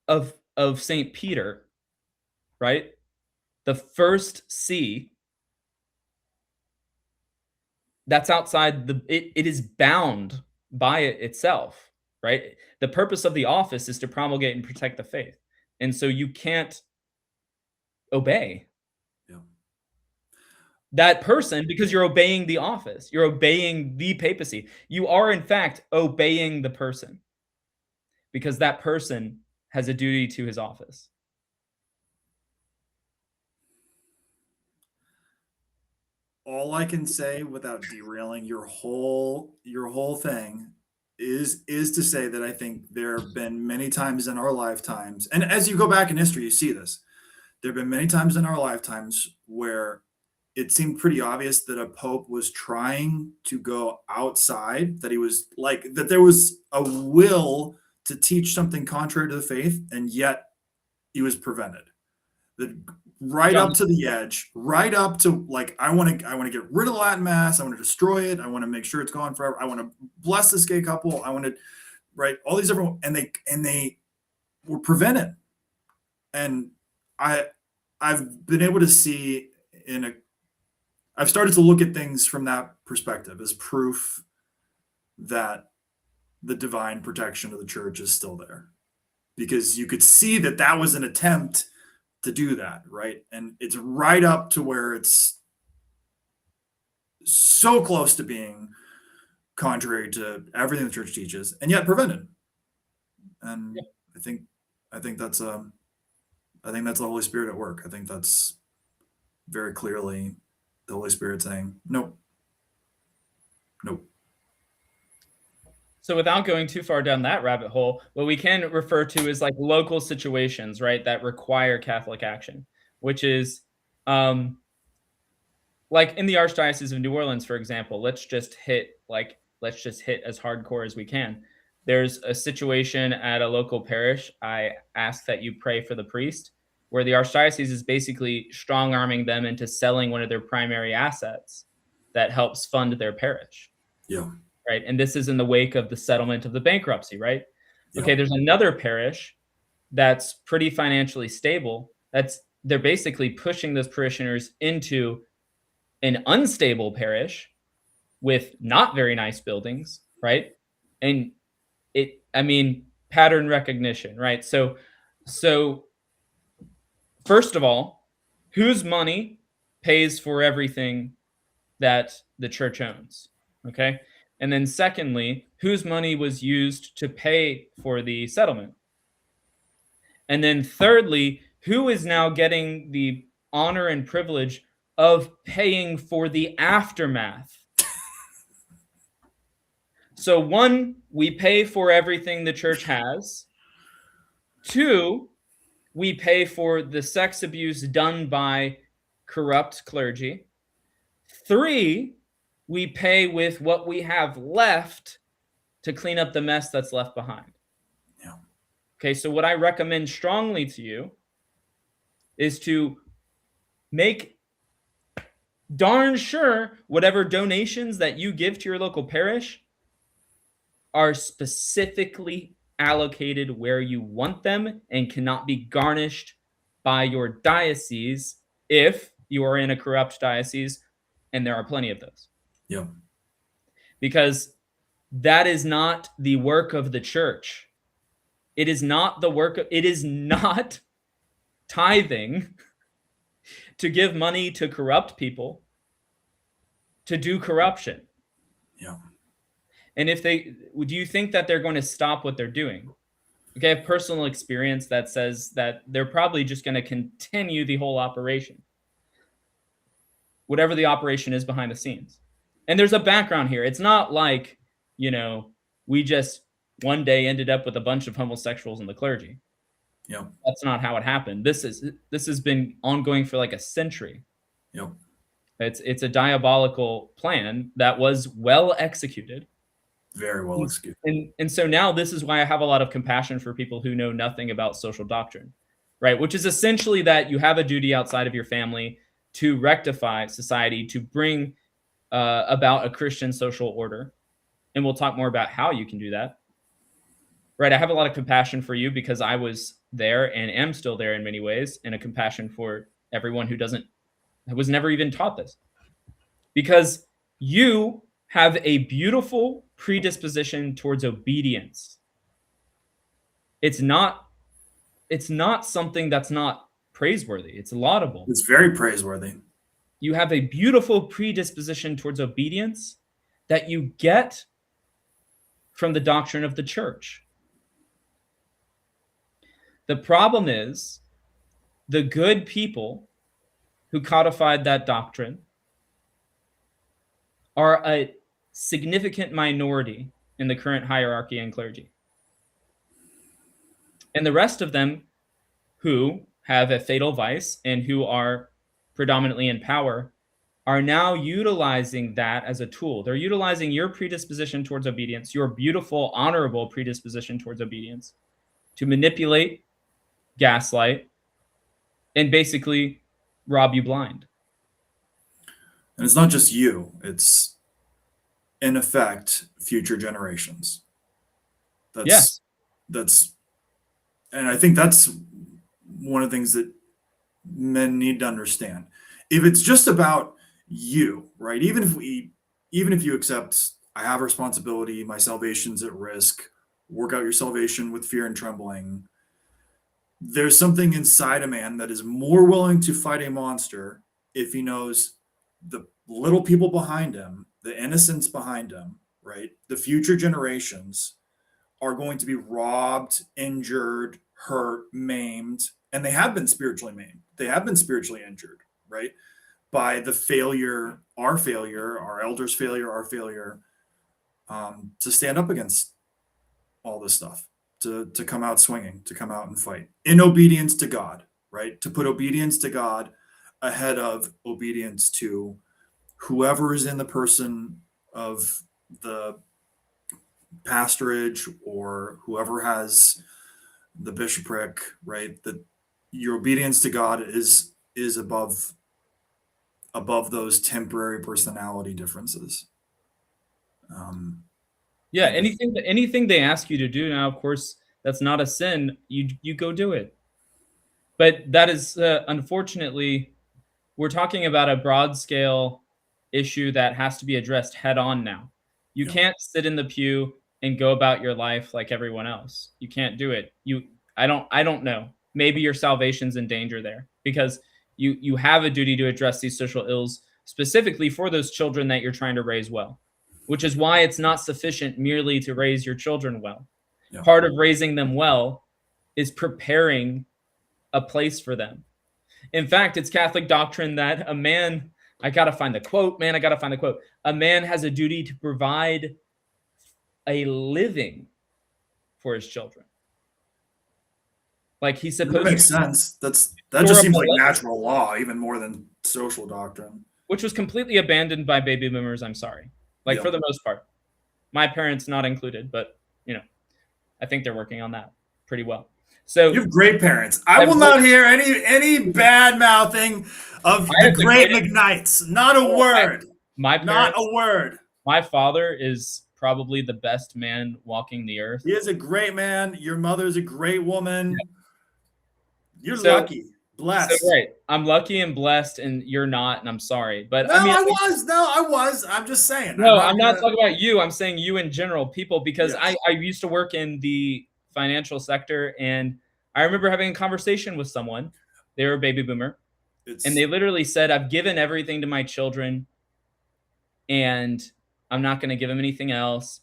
of Saint Peter, right? The first see, that's outside it is bound by it itself, right? The purpose of the office is to promulgate and protect the faith, and so you can't obey Yeah. that person because you're obeying the office, you're obeying the papacy. You are in fact obeying the person because that person has a duty to his office. All I can say without derailing your whole thing is to say that I think there have been many times in our lifetimes, and as you go back in history, you see this. There have been many times in our lifetimes where it seemed pretty obvious that a pope was trying to go outside, that he was like that there was a will to teach something contrary to the faith, and yet he was prevented. That right Yeah, up to the edge, right up to like I want to get rid of the Latin Mass. I want to destroy it. I want to make sure it's gone forever. I want to bless this gay couple. I want to right all these different and they were prevented. And I've been able to see I've started to look at things from that perspective as proof that the divine protection of the church is still there, because you could see that that was an attempt to do that, right? And it's right up to where it's so close to being contrary to everything the church teaches, and yet prevented. And yeah. I think that's the Holy Spirit at work. I think that's very clearly the Holy Spirit saying, nope, nope. So without going too far down that rabbit hole, what we can refer to is like local situations, right, that require Catholic action, which is um, like in the Archdiocese of New Orleans, for example. Let's just hit as hardcore as we can. There's a situation at a local parish. I ask that you pray for the priest, where the Archdiocese is basically strong arming them into selling one of their primary assets that helps fund their parish, Yeah, right? And this is in the wake of the settlement of the bankruptcy, right? yeah, Okay, there's another parish that's pretty financially stable. They're basically pushing those parishioners into an unstable parish with not very nice buildings, right? And I mean, pattern recognition, right? So first of all, whose money pays for everything that the church owns? Okay. And then secondly, whose money was used to pay for the settlement? And then thirdly, who is now getting the honor and privilege of paying for the aftermath? So, one, we pay for everything the church has. Two, we pay for the sex abuse done by corrupt clergy. Three, we pay with what we have left to clean up the mess that's left behind. yeah, Okay, so what I recommend strongly to you is to make darn sure whatever donations that you give to your local parish are specifically allocated where you want them and cannot be garnished by your diocese if you are in a corrupt diocese, and there are plenty of those. yeah. Because that is not the work of the church. It is not it is not tithing to give money to corrupt people to do corruption. Yeah. And do you think that they're going to stop what they're doing? Okay, I have personal experience that says that they're probably just going to continue the whole operation, whatever the operation is behind the scenes. And there's a background here. It's not like, we just one day ended up with a bunch of homosexuals in the clergy. Yeah. That's not how it happened. This has been ongoing for like a century. Yeah. It's a diabolical plan that was well executed. Very well executed. And so now this is why I have a lot of compassion for people who know nothing about social doctrine, right? Which is essentially that you have a duty outside of your family to rectify society, to bring about a Christian social order. And we'll talk more about how you can do that. Right? I have a lot of compassion for you because I was there and am still there in many ways, and a compassion for everyone who was never even taught this. Because you have a beautiful predisposition towards obedience. It's not something that's not praiseworthy. It's laudable. It's very praiseworthy. You have a beautiful predisposition towards obedience that you get from the doctrine of the church. The problem is the good people who codified that doctrine are a significant minority in the current hierarchy and clergy. And the rest of them who have a fatal vice and who are predominantly in power are now utilizing that as a tool. They're utilizing your predisposition towards obedience, your beautiful, honorable predisposition towards obedience, to manipulate, gaslight, and basically rob you blind. And it's not just you, it's in effect future generations. Yes. That's and I think that's one of the things that men need to understand. If it's just about you, right? Even if you accept I have responsibility, my salvation's at risk, work out your salvation with fear and trembling. There's something inside a man that is more willing to fight a monster if he knows the little people behind him, the innocents behind him, right? The future generations are going to be robbed, injured, hurt, maimed, and they have been spiritually maimed. They have been spiritually injured, right? by the failure, our elders' failure, our failure, to stand up against all this stuff, to come out swinging, to come out and fight in obedience to God, right? To put obedience to God ahead of obedience to whoever is in the person of the pastorage or whoever has the bishopric, right? That your obedience to God is above those temporary personality differences. Yeah, And if anything they ask you to do now, of course, that's not a sin. You go do it. But that is unfortunately, we're talking about a broad scale issue that has to be addressed head on now. You yeah, can't sit in the pew and go about your life like everyone else. You can't do it. I don't know. Maybe your salvation's in danger there because you have a duty to address these social ills specifically for those children that you're trying to raise well, which is why it's not sufficient merely to raise your children well. yeah, Part of raising them well is preparing a place for them. In fact, it's Catholic doctrine that a man, I got to find the quote, man, I got to find the quote. A man has a duty to provide a living for his children. Like he's that supposed to makes sense. That store just up seems a like legacy, natural law, even more than social doctrine. which was completely abandoned by baby boomers. I'm sorry. Like Yeah, for the most part, my parents not included, but you know, I think they're working on that pretty well. you So have great parents. I I have will great, not hear any bad mouthing of I the have the great greatest. McKnights. Not a Oh, word. my Not parents. a word. My father is probably the best man walking the earth. He is a great man. Your mother's a great woman. You're So lucky, So blessed. right, I'm lucky and blessed, and you're not, and I'm sorry. But No, I mean, I was. No, I was. I'm just saying. I'm no, not I'm not gonna. talking about you. I'm saying you in general, people, because I Yes, I used to work in the financial sector, and I remember having a conversation with someone. They were a baby boomer, and it's they literally said, "I've given everything to my children, and I'm not going to give them anything else."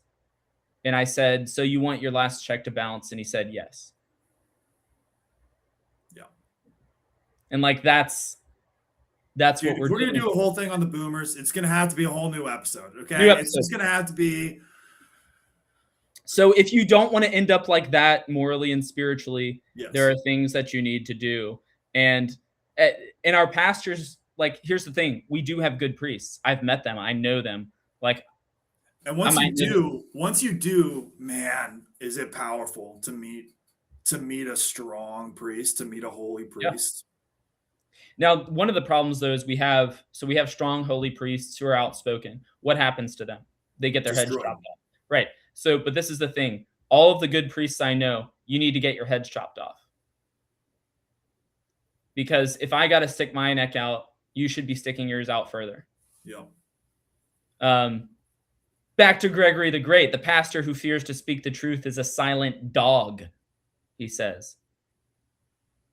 And I said, "So you want your last check to bounce?" And he said, "Yes." yeah. And like that's what Dude, if we're we're gonna doing. do a whole thing on the boomers, it's gonna have to be a whole new episode. New Okay, it's episode. just gonna have to be. So if you don't want to end up like that morally and spiritually, there Yes. are things that you need to do. And uh, in our pastors, like here's the thing, we do have good priests. I've met them. I know them. Like And I might know them. once you do, man, is it powerful to meet a strong priest, to meet a holy Yeah. priest. Now, one of the problems though is we have strong holy priests who are outspoken. What happens to them? They get their heads Destroyed. chopped off. Right. So, but this is the thing. All of the good priests I know, you need to get your heads chopped off. Because if I got to stick my neck out, you should be sticking yours out further. Yeah. Um, Back to Gregory the Great, the pastor who fears to speak the truth is a silent dog, he says.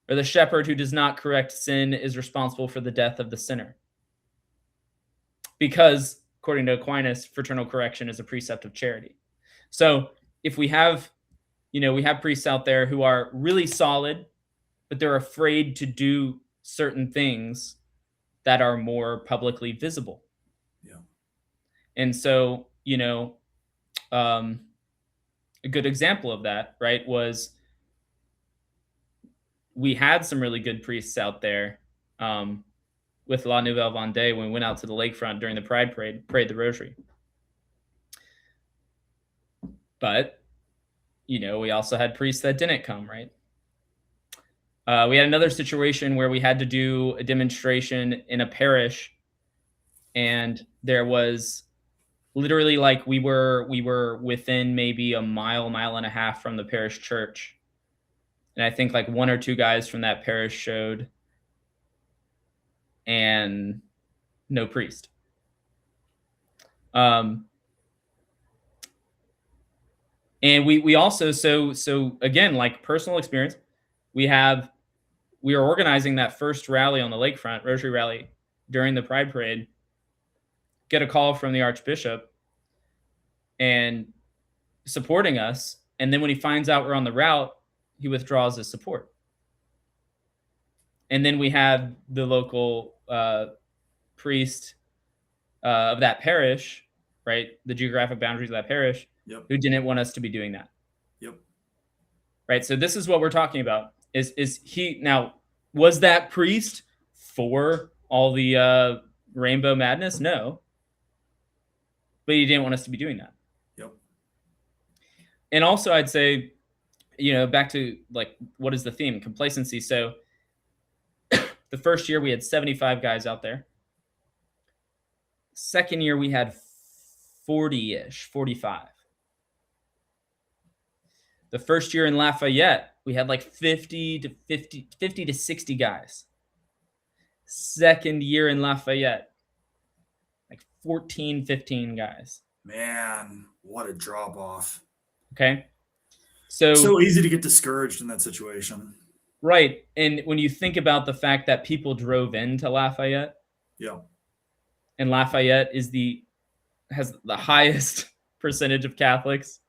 Or the shepherd who does not correct sin is responsible for the death of the sinner. Because, according to Aquinas, fraternal correction is a precept of charity. So if we have priests out there who are really solid, but they're afraid to do certain things that are more publicly visible. Yeah. And so, um, a good example of that, right, was we had some really good priests out there with La Nouvelle Vendée when we went out to the lakefront during the Pride Parade, prayed the Rosary. But, we also had priests that didn't come, right? We had another situation where we had to do a demonstration in a parish, and there was literally like we were within maybe a mile and a half from the parish church. And I think like one or two guys from that parish showed and no priest. Um, and we also so again like personal experience, we are organizing that first rally on the lakefront, Rosary Rally, during the Pride Parade. Get a call from the Archbishop and supporting us, and then when he finds out we're on the route, he withdraws his support. And then we had the local priest of that parish, right? The geographic boundaries of that parish, Yep. who didn't want us to be doing that, Yep. right? So this is what we're talking about. Is he now? Was that priest for all the rainbow madness? No, but he didn't want us to be doing that. Yep. And also, I'd say, back to like, what is the theme? Complacency. So the first year we had 75 guys out there. Second year we had 40-ish, 45. The first year in Lafayette, we had like 50 to 60 guys. Second year in Lafayette, like 14, 15 guys. Man, what a drop off. Okay. So easy to get discouraged in that situation. right. And when you think about the fact that people drove into Lafayette, Yeah. and Lafayette has the highest percentage of Catholics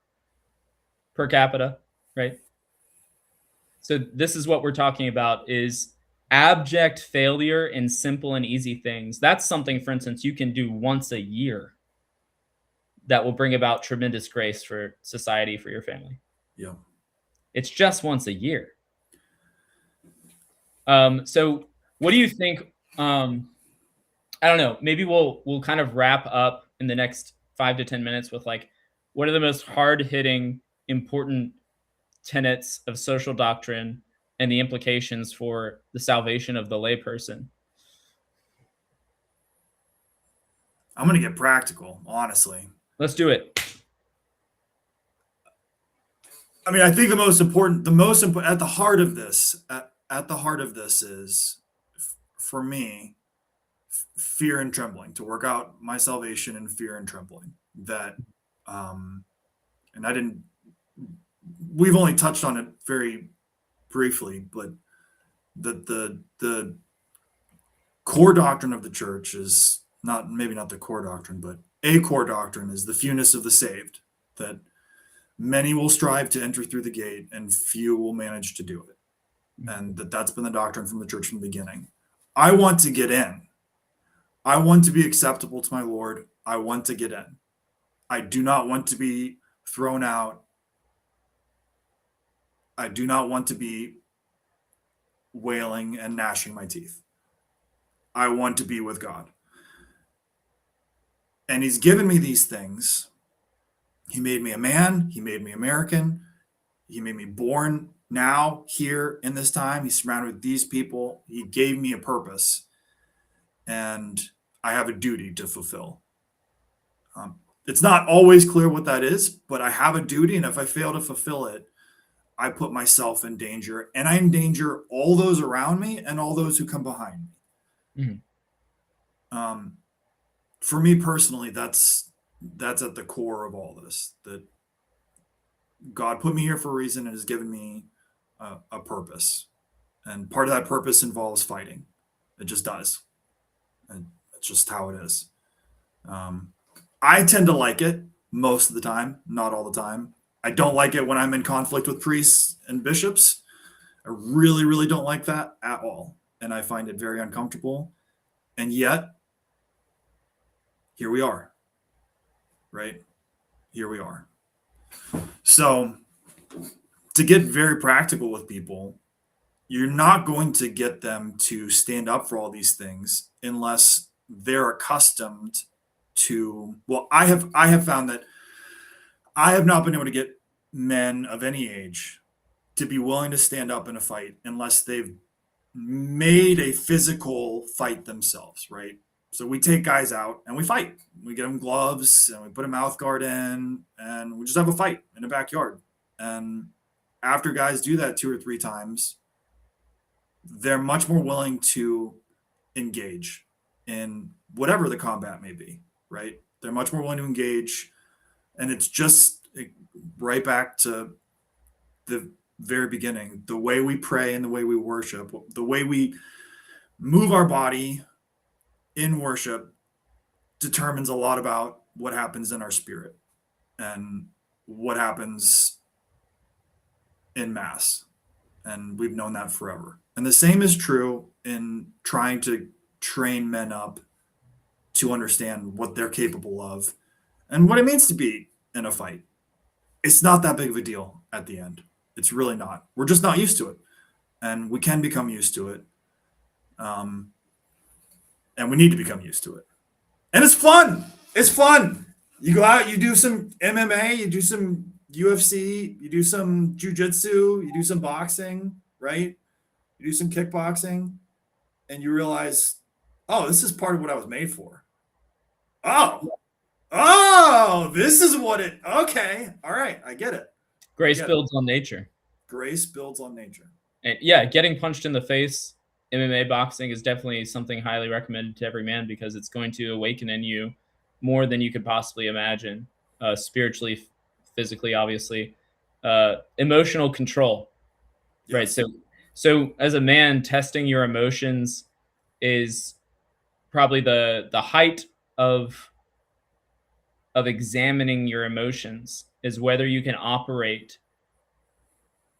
per capita, right? So this is what we're talking about, is abject failure in simple and easy things. That's something, for instance, you can do once a year that will bring about tremendous grace for society, for your family. Yeah. It's just once a year. So what do you think? I don't know. Maybe we'll kind of wrap up in the next 5 to 10 minutes with like, what are the most hard hitting, important tenets of social doctrine and the implications for the salvation of the layperson. I'm going to get practical, honestly. Let's do it. I mean, I think the most important at the heart of this, at the heart of this is, for me, fear and trembling, to work out my salvation in fear and trembling. That, and I didn't, we've only touched on it very briefly, but the core doctrine of the church is maybe not the core doctrine, but a core doctrine is the fewness of the saved, that many will strive to enter through the gate and few will manage to do it. And that's been the doctrine from the church from the beginning. I want to get in. I want to be acceptable to my Lord. I want to get in. I do not want to be thrown out. I do not want to be wailing and gnashing my teeth. I want to be with God. And he's given me these things. He made me a man. He made me American. He made me born now, here, in this time. He's surrounded with these people. He gave me a purpose. And I have a duty to fulfill. It's not always clear what that is, but I have a duty. And if I fail to fulfill it, I put myself in danger. And I endanger all those around me and all those who come behind me. Mm-hmm. For me personally, that's at the core of all this, that God put me here for a reason and has given me a purpose. And part of that purpose involves fighting. It just does. And it's just how it is. I tend to like it most of the time, not all the time. I don't like it when I'm in conflict with priests and bishops. I really, really don't like that at all. And I find it very uncomfortable. And yet, here we are, right? Here we are. So, to get very practical with people, you're not going to get them to stand up for all these things unless they're accustomed to, well, I have found that I have not been able to get men of any age to be willing to stand up in a fight unless they've made a physical fight themselves, right? So we take guys out and we fight. We get them gloves and we put a mouth guard in and we just have a fight in the backyard. And after guys do that 2 or 3 times, they're much more willing to engage in whatever the combat may be, right? They're much more willing to engage. And it's just right back to the very beginning, the way we pray and the way we worship, the way we move our body in worship determines a lot about what happens in our spirit and what happens in mass. And we've known that forever. And the same is true in trying to train men up to understand what they're capable of and what it means to be in a fight. It's not that big of a deal at the end. It's really not. We're just not used to it, and we can become used to it. Um, and we need to become used to it. And it's fun. It's fun. You go out, you do some MMA, you do some UFC, you do some jujitsu, you do some boxing, right? You do some kickboxing, and you realize, oh, this is part of what I was made for. Oh, oh, this is what it. Okay, all right, I get it. Grace builds on nature. Grace builds on nature. And yeah, getting punched in the face, MMA boxing is definitely something highly recommended to every man because it's going to awaken in you more than you could possibly imagine, spiritually, physically, obviously, emotional control, right? Yes. So as a man, testing your emotions is probably the height of examining your emotions is whether you can operate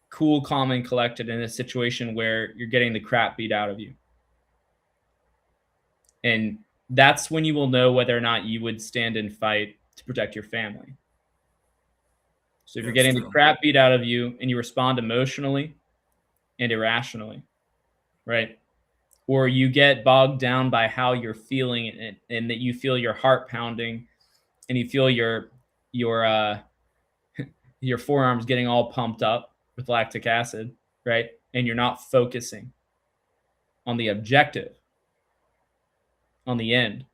cool, calm, and collected in a situation where you're getting the crap beat out of you. And that's when you will know whether or not you would stand and fight to protect your family. So if you're getting the crap beat out of you and you respond emotionally and irrationally, right? Or you get bogged down by how you're feeling and that you feel your heart pounding and you feel your your forearms getting all pumped up with lactic acid, right? And you're not focusing on the objective, on the end.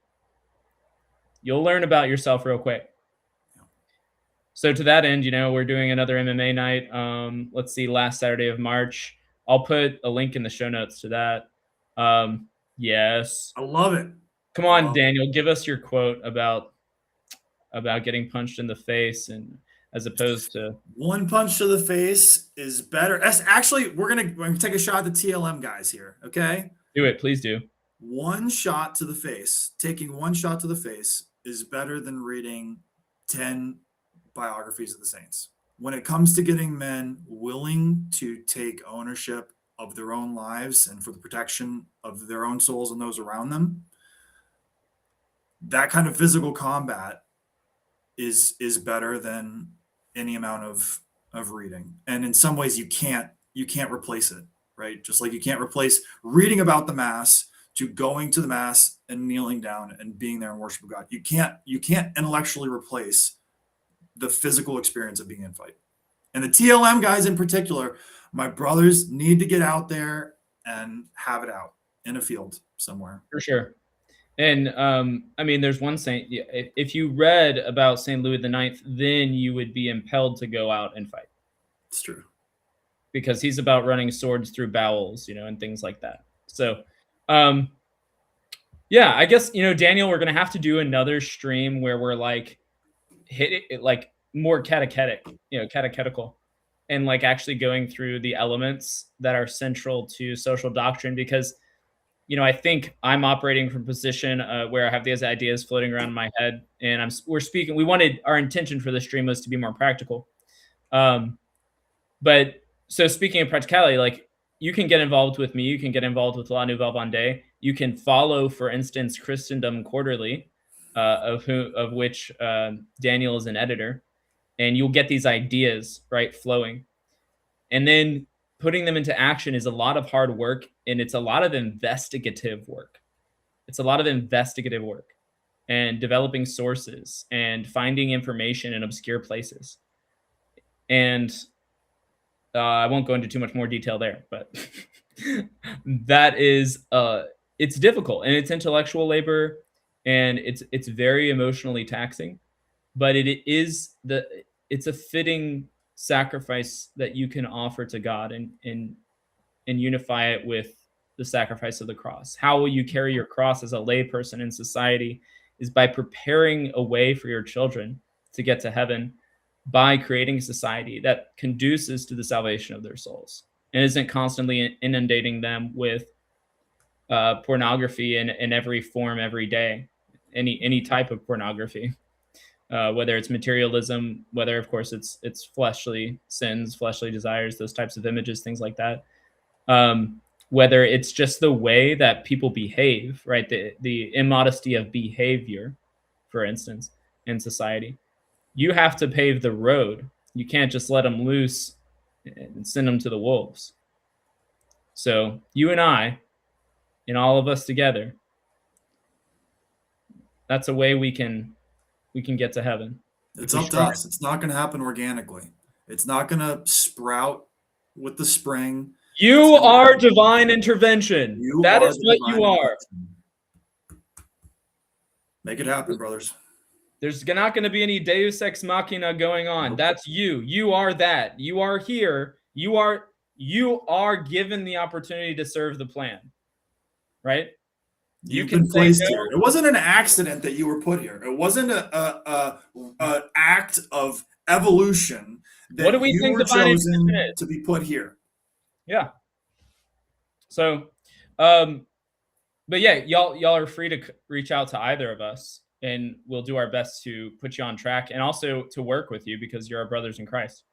You'll learn about yourself real quick. So to that end, we're doing another MMA night. Let's see, last Saturday of March. I'll put a link in the show notes to that. Yes. I love it. Come on, Daniel, give us your quote about getting punched in the face and as opposed to one punch to the face is better. That's actually we're gonna take a shot at the TLM guys here. Okay, do it, please do. One shot to the face, taking one shot to the face is better than reading 10 biographies of the saints. When it comes to getting men willing to take ownership of their own lives and for the protection of their own souls and those around them, that kind of physical combat is better than any amount of reading. And in some ways you can't replace it, right? Just like you can't replace reading about the mass to going to the mass and kneeling down and being there in worship of God. You can't intellectually replace the physical experience of being in fight. And the TLM guys in particular, my brothers need to get out there and have it out in a field somewhere. For sure. And I mean, there's one saint. If you read about Saint Louis IX, then you would be impelled to go out and fight. It's true. Because he's about running swords through bowels, and things like that. So, yeah, I guess, Daniel, we're going to have to do another stream where we're like, hit it like more catechetical and like actually going through the elements that are central to social doctrine because, I think I'm operating from a position where I have these ideas floating around in my head and our intention for the stream was to be more practical. But so speaking of practicality, like you can get involved with me, you can get involved with La Nouvelle Vendée. You can follow, for instance, Christendom Quarterly, of which Daniel is an editor, and you'll get these ideas right flowing, and then putting them into action is a lot of hard work, and it's a lot of investigative work. It's a lot of investigative work, and developing sources and finding information in obscure places, and I won't go into too much more detail there, but that is it's difficult and it's intellectual labor and it's very emotionally taxing, but it's a fitting sacrifice that you can offer to God and unify it with the sacrifice of the cross. How will you carry your cross as a lay person in society is by preparing a way for your children to get to heaven by creating a society that conduces to the salvation of their souls and isn't constantly inundating them with pornography in every form every day, any type of pornography, whether it's materialism, whether of course it's fleshly sins, fleshly desires, those types of images, things like that. whether it's just the way that people behave, right? The immodesty of behavior, for instance, in society. You have to pave the road. You can't just let them loose and send them to the wolves. So you and I, and all of us together, that's a way we can get to heaven if It's we up to strive. us. It's not going to happen organically. It's not going to sprout with the spring. It's You going to are happen. divine intervention. You That are is the what you divine are. intervention. Make it happen, brothers. There's not going to be any Deus ex machina going on. Nope. That's you. You are that. You are here. You are given the opportunity to serve the plan. Right? You You've can been say placed no. here. It wasn't an accident that you were put here. It wasn't a act of evolution What do that we you think were divine intervention chosen is? to be put here. Yeah. So, but yeah, y'all are free to reach out to either of us, and we'll do our best to put you on track, and also to work with you because you're our brothers in Christ.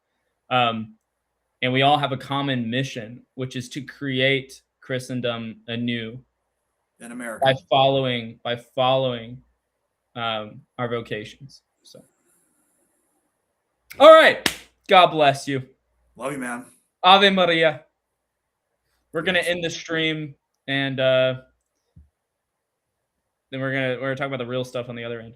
And we all have a common mission, which is to create Christendom anew In by America. following our vocations. So, all right. God bless you. Love you, man. Ave Maria. We're gonna Yes. end the stream, and then we're gonna talk about the real stuff on the other end.